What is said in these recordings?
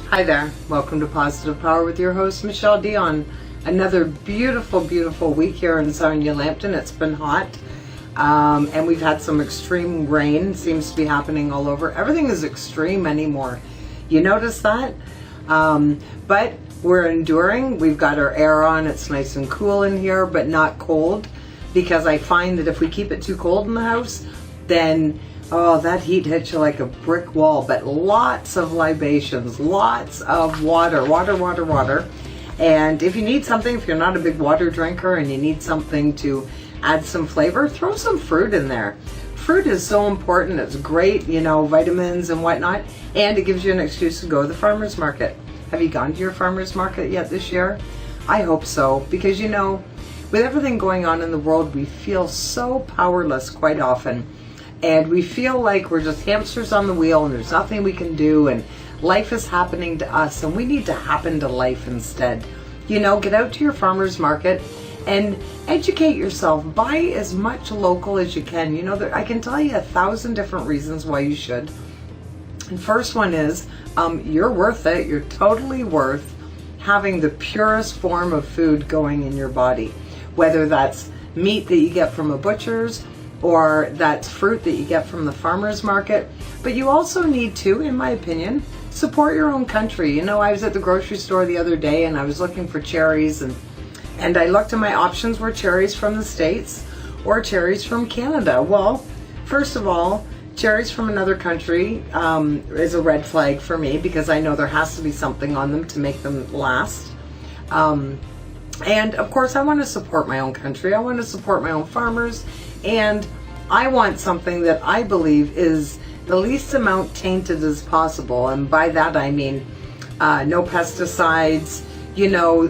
Hi there, welcome to Positive Power with your host Michele Dionne. Another beautiful, beautiful week here in Sarnia Lambton. It's been hot and we've had some extreme rain. Seems to be happening all over. Everything is extreme anymore. You notice that? But we're enduring. We've got our air on. It's nice and cool in here, but not cold, because I find that if we keep it too cold in the house, then that heat hits you like a brick wall. But lots of libations, lots of water. And if you need something, if you're not a big water drinker and you need something to add some flavor, throw some fruit in there. Fruit is so important. It's great, vitamins and whatnot, and it gives you an excuse to go to the farmer's market. Have you gone to your farmer's market yet this year? I hope so, because with everything going on in the world, we feel so powerless quite often. And we feel like we're just hamsters on the wheel and there's nothing we can do, and life is happening to us and we need to happen to life instead. Get out to your farmer's market and educate yourself. Buy as much local as you can. I can tell you 1,000 different reasons why you should. And first one is, you're worth it. You're totally worth having the purest form of food going in your body. Whether that's meat that you get from a butcher's, or that's fruit that you get from the farmer's market. But you also need to, in my opinion, support your own country. I was at the grocery store the other day and I was looking for cherries, and I looked, and my options were cherries from the States or cherries from Canada. Well, first of all, cherries from another country is a red flag for me, because I know there has to be something on them to make them last. And of course, I want to support my own country. I want to support my own farmers, and I want something that I believe is the least amount tainted as possible. And by that I mean no pesticides,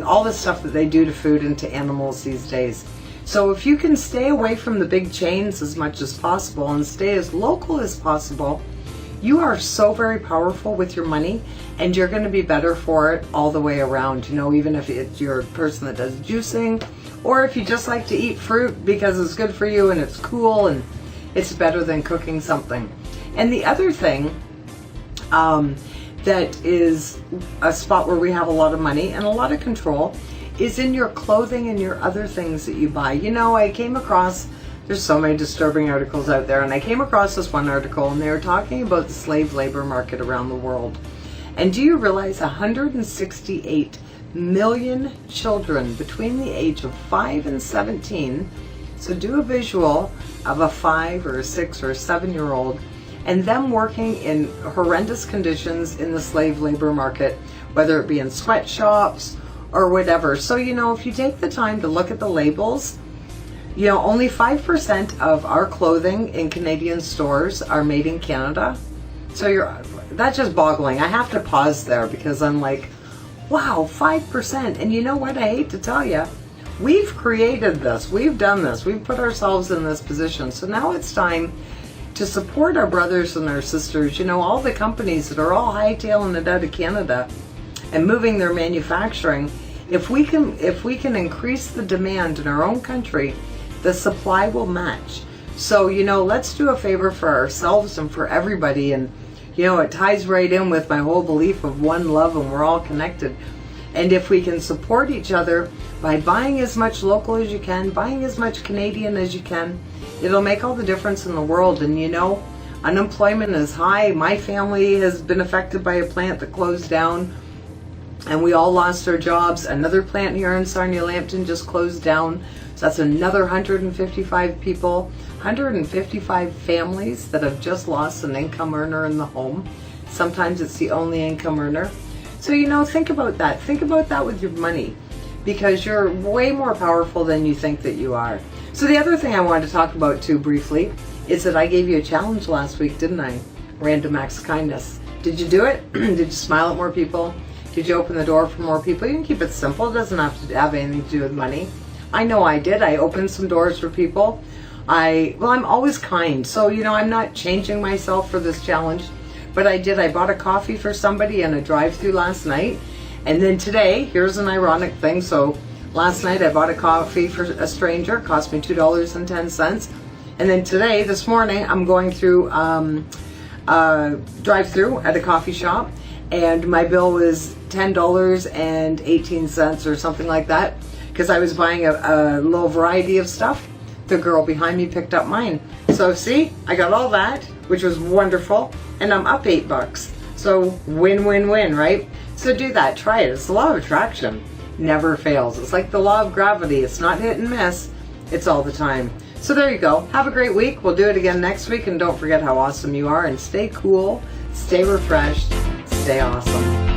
all the stuff that they do to food and to animals these days. So if you can stay away from the big chains as much as possible and stay as local as possible, you are so very powerful with your money, and you're going to be better for it all the way around. Even if you're a person that does juicing, or if you just like to eat fruit because it's good for you and it's cool and it's better than cooking something. And the other thing that is a spot where we have a lot of money and a lot of control is in your clothing and your other things that you buy. I came across, there's so many disturbing articles out there, and I came across this one article, and they were talking about the slave labor market around the world. And do you realize 168 million children between the age of 5 and 17, so do a visual of a 5 or a 6 or a 7-year-old, and them working in horrendous conditions in the slave labor market, whether it be in sweatshops or whatever. So, if you take the time to look at the labels, only 5% of our clothing in Canadian stores are made in Canada. So that's just boggling. I have to pause there, because I'm like, wow, 5%. And you know what? I hate to tell you, we've created this. We've done this. We've put ourselves in this position. So now it's time to support our brothers and our sisters. All the companies that are all hightailing it out of Canada and moving their manufacturing. If we can increase the demand in our own country, the supply will match. So, let's do a favor for ourselves and for everybody. And, it ties right in with my whole belief of one love, and we're all connected. And if we can support each other by buying as much local as you can, buying as much Canadian as you can, it'll make all the difference in the world. And, unemployment is high. My family has been affected by a plant that closed down, and we all lost our jobs. Another plant here in Sarnia Lambton just closed down. So that's another 155 people, 155 families that have just lost an income earner in the home. Sometimes it's the only income earner. So, think about that. Think about that with your money, because you're way more powerful than you think that you are. So the other thing I wanted to talk about too briefly is that I gave you a challenge last week, didn't I? Random acts of kindness. Did you do it? Did you smile at more people? Did you open the door for more people? You can keep it simple. It doesn't have to have anything to do with money. I know I did. I opened some doors for people. I'm always kind. So, I'm not changing myself for this challenge, but I did. I bought a coffee for somebody in a drive-thru last night. And then today, here's an ironic thing. So last night I bought a coffee for a stranger. It cost me $2.10. And then today, this morning, I'm going through drive-thru at a coffee shop, and my bill was $10.18 or something like that, because I was buying a little variety of stuff. The girl behind me picked up mine. So see, I got all that, which was wonderful, and I'm up $8. So win-win-win, right? So do that, try it. It's the law of attraction. Never fails. It's like the law of gravity. It's not hit and miss. It's all the time. So there you go. Have a great week. We'll do it again next week, and don't forget how awesome you are, and stay cool, stay refreshed, stay awesome.